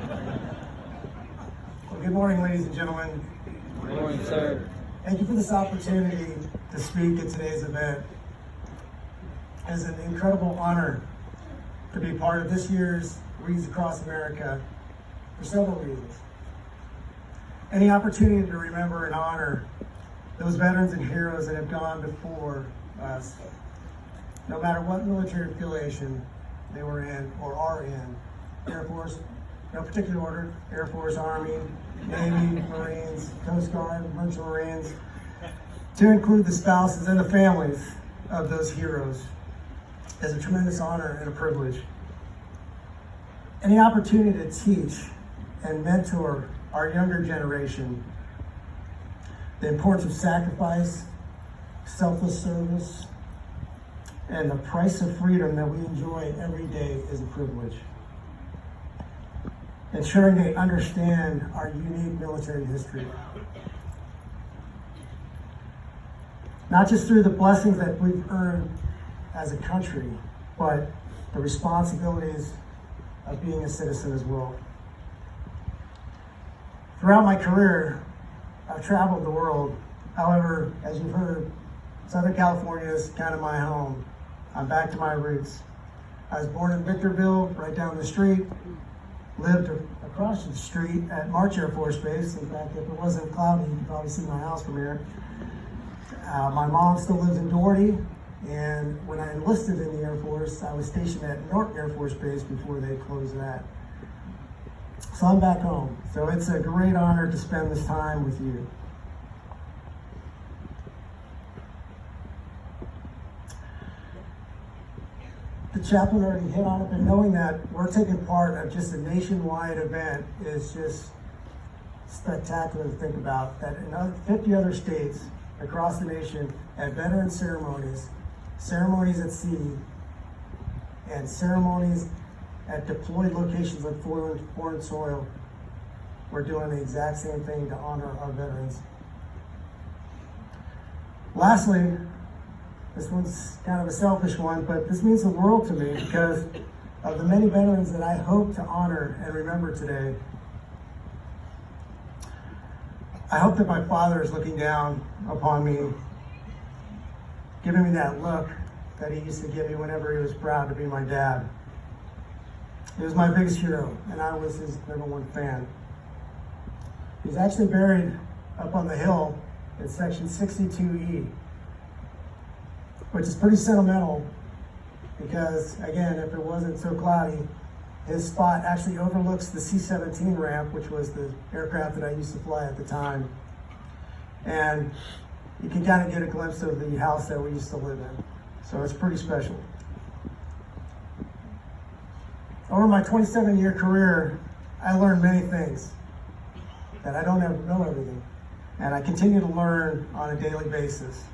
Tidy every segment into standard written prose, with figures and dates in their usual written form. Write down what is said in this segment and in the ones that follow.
Well, good morning, ladies and gentlemen. Good morning, sir. Thank you for this opportunity to speak at today's event. It is an incredible honor to be part of this year's Wreaths Across America for several reasons. Any opportunity to remember and honor those veterans and heroes that have gone before us, no matter what military affiliation they were in or are in. Air Force, no particular order, Air Force, Army, Navy, Marines, Coast Guard, Merchant Marines, to include the spouses and the families of those heroes, is a tremendous honor and a privilege. Any opportunity to teach and mentor our younger generation the importance of sacrifice, selfless service, and the price of freedom that we enjoy every day is a privilege. Ensuring they understand our unique military history. Not just through the blessings that we've earned as a country, but the responsibilities of being a citizen as well. Throughout my career, I've traveled the world. However, as you've heard, Southern California is kind of my home. I'm back to my roots. I was born in Victorville, right down the street. Lived across the street at March Air Force Base. In fact, if it wasn't cloudy, you could probably see my house from here. My mom still lives in Doherty, and when I enlisted in the Air Force, I was stationed at Norton Air Force Base before they closed that. So I'm back home. So it's a great honor to spend this time with you. The chaplain already hit on it, but knowing that we're taking part of just a nationwide event is just spectacular to think about. That in 50 other states across the nation have veteran ceremonies, ceremonies at sea, and ceremonies at deployed locations on foreign soil. We're doing the exact same thing to honor our veterans. Lastly, this one's kind of a selfish one, but this means the world to me because of the many veterans that I hope to honor and remember today. I hope that my father is looking down upon me, giving me that look that he used to give me whenever he was proud to be my dad. He was my biggest hero, and I was his #1 fan. He's actually buried up on the hill in section 62E, which is pretty sentimental because, again, if it wasn't so cloudy, his spot actually overlooks the C-17 ramp, which was the aircraft that I used to fly at the time. And you can kind of get a glimpse of the house that we used to live in. So it's pretty special. Over my 27-year career, I learned many things that I don't know everything. And I continue to learn on a daily basis.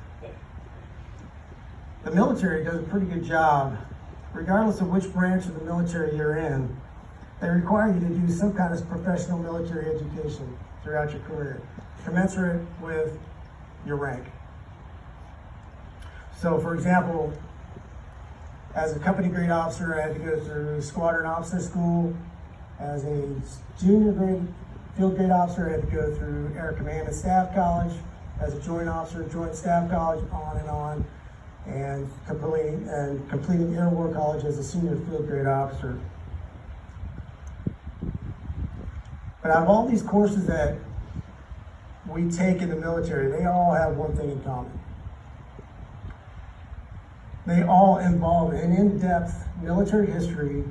The military does a pretty good job, regardless of which branch of the military you're in. They require you to do some kind of professional military education throughout your career, commensurate with your rank. So, for example, as a company grade officer, I had to go through squadron officer school. As a junior grade field grade officer, I had to go through Air Command and Staff College. As a joint officer, Joint Staff College, on and on. And completing Air War College as a senior field grade officer. But out of all these courses that we take in the military, they all have one thing in common. They all involve an in-depth military history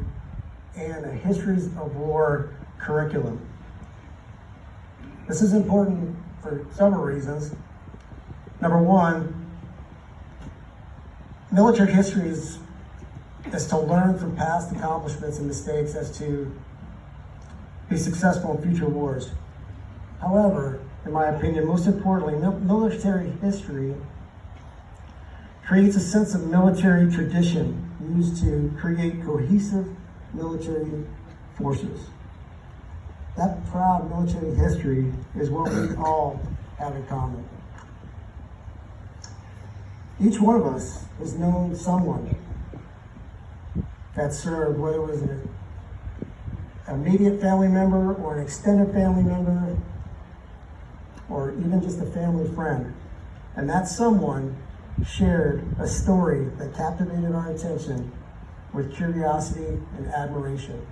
and a histories of war curriculum. This is important for several reasons. Number one, military history is to learn from past accomplishments and mistakes as to be successful in future wars. However, in my opinion, most importantly, military history creates a sense of military tradition used to create cohesive military forces. That proud military history is what we all have in common. Each one of us has known someone that served, whether it was in immediate family member or an extended family member or even just a family friend. And that someone shared a story that captivated our attention with curiosity and admiration.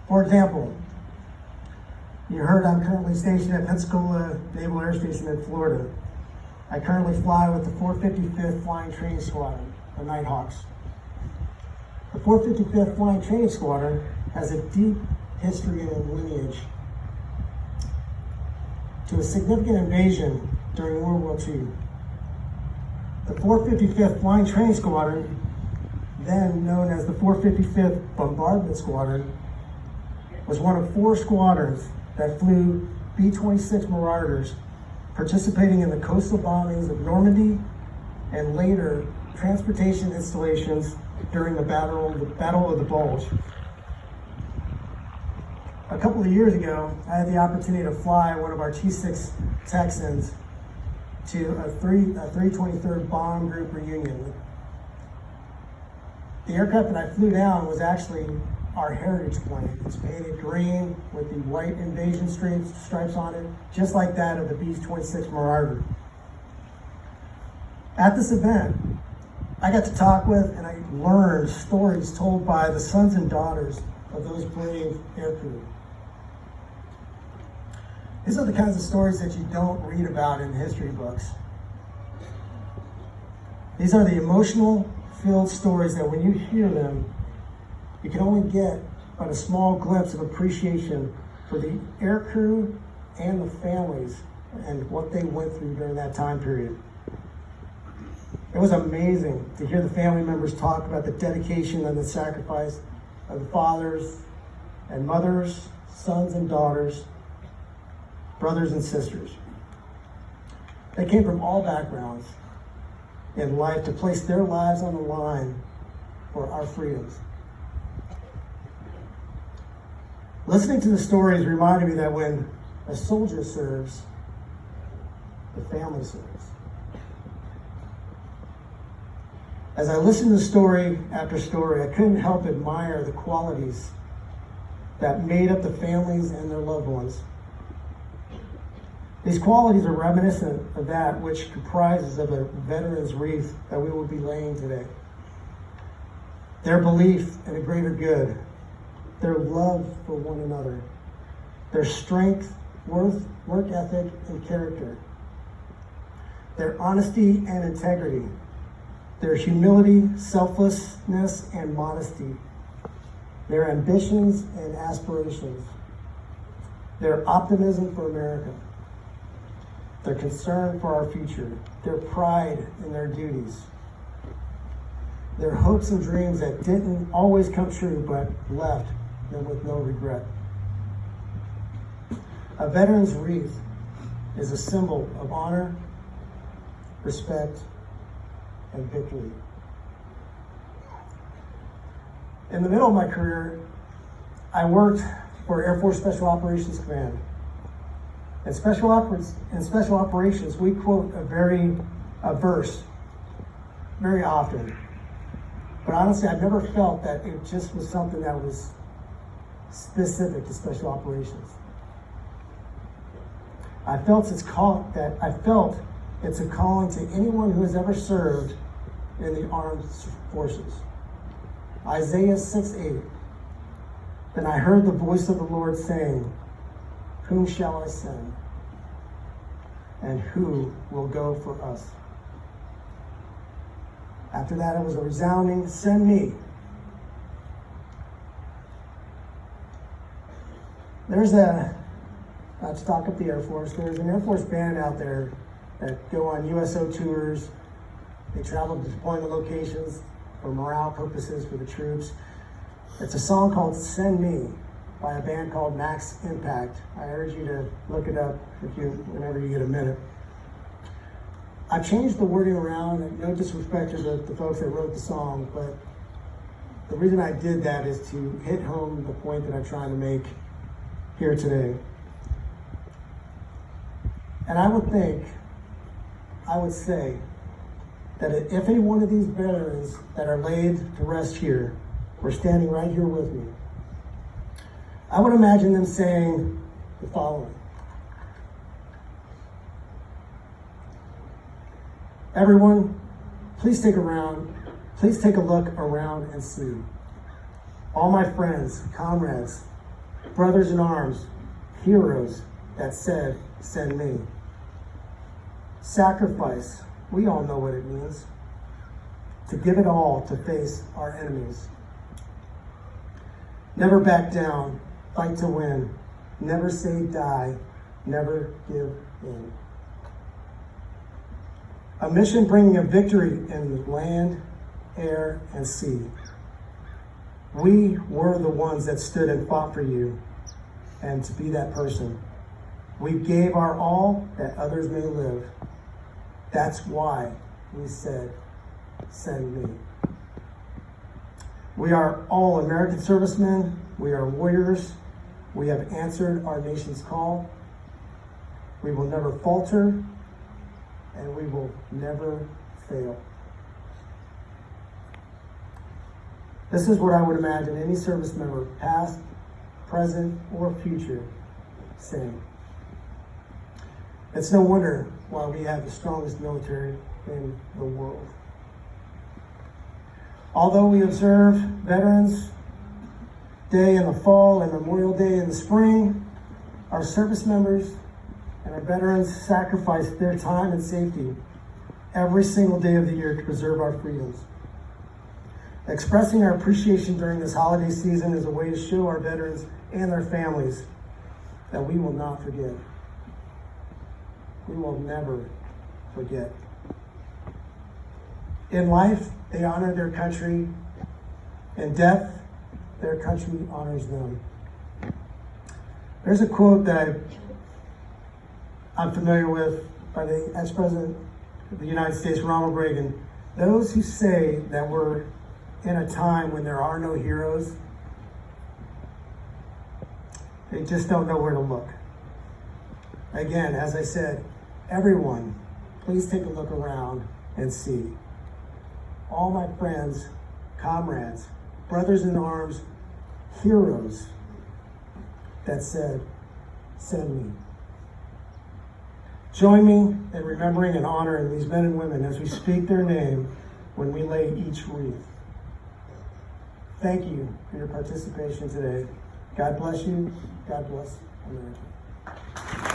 For example, you heard I'm currently stationed at Pensacola Naval Air Station in Florida. I currently fly with the 455th Flying Training Squadron, the Nighthawks. The 455th Flying Training Squadron has a deep history and lineage to a significant invasion during World War II. The 455th Flying Training Squadron, then known as the 455th Bombardment Squadron, was one of 4 squadrons that flew B-26 Marauders, participating in the coastal bombings of Normandy and later transportation installations during the Battle of the Bulge. A couple of years ago, I had the opportunity to fly one of our T-6 Texans to a 323rd Bomb Group reunion. The aircraft that I flew down was actually our heritage plane. It's painted green with the white invasion stripes on it, just like that of the B-26 Marauder. At this event, I got to talk with and I learned stories told by the sons and daughters of those brave aircrew. These are the kinds of stories that you don't read about in history books. These are the emotional-filled stories that when you hear them, you can only get but a small glimpse of appreciation for the aircrew and the families and what they went through during that time period. It was amazing to hear the family members talk about the dedication and the sacrifice of the fathers and mothers, sons and daughters, brothers and sisters. They came from all backgrounds in life to place their lives on the line for our freedoms. Listening to the stories reminded me that when a soldier serves, the family serves. As I listened to story after story, I couldn't help but admire the qualities that made up the families and their loved ones. These qualities are reminiscent of that which comprises of a veteran's wreath that we will be laying today. Their belief in a greater good, their love for one another, their strength, work ethic, and character, their honesty and integrity, their humility, selflessness, and modesty, their ambitions and aspirations, their optimism for America, their concern for our future, their pride in their duties, their hopes and dreams that didn't always come true but left them with no regret. A veteran's wreath is a symbol of honor, respect, and victory. In the middle of my career, I worked for Air Force Special Operations Command. In special operations, we quote a verse very often. But honestly, I've never felt that it just was something that was specific to special operations. I felt it's a calling to anyone who has ever served in the armed forces. Isaiah 6:8. Then I heard the voice of the Lord saying, "Whom shall I send? And who will go for us?" After that, it was a resounding, "Send me." Not to talk up the Air Force, there's an Air Force band out there that go on USO tours. They travel to deployment locations for morale purposes for the troops. It's a song called "Send Me" by a band called Max Impact. I urge you to look it up whenever you get a minute. I changed the wording around, and no disrespect to the folks that wrote the song, but the reason I did that is to hit home the point that I'm trying to make here today. And I would say that if any one of these veterans that are laid to rest here were standing right here with me, I would imagine them saying the following. Everyone, please take a look around and see. All my friends, comrades, brothers in arms, heroes that said, send me. Sacrifice, we all know what it means. To give it all to face our enemies. Never back down, fight to win. Never say die, never give in. A mission bringing a victory in land, air, and sea. We were the ones that stood and fought for you, and to be that person. We gave our all that others may live. That's why we said, send me. We are all American servicemen. We are warriors. We have answered our nation's call. We will never falter, and we will never fail. This is what I would imagine any service member, past, present, or future, saying. It's no wonder why we have the strongest military in the world. Although we observe Veterans Day in the fall and Memorial Day in the spring, our service members and our veterans sacrifice their time and safety every single day of the year to preserve our freedoms. Expressing our appreciation during this holiday season is a way to show our veterans and their families that we will not forget. We will never forget. In life, they honor their country. In death, their country honors them. There's a quote that I'm familiar with by the ex-president of the United States, Ronald Reagan. Those who say that we're in a time when there are no heroes, they just don't know where to look. Again, as I said, everyone, please take a look around and see. All my friends, comrades, brothers in arms, heroes that said, send me. Join me in remembering and honoring these men and women as we speak their name when we lay each wreath. Thank you for your participation today. God bless you. God bless America.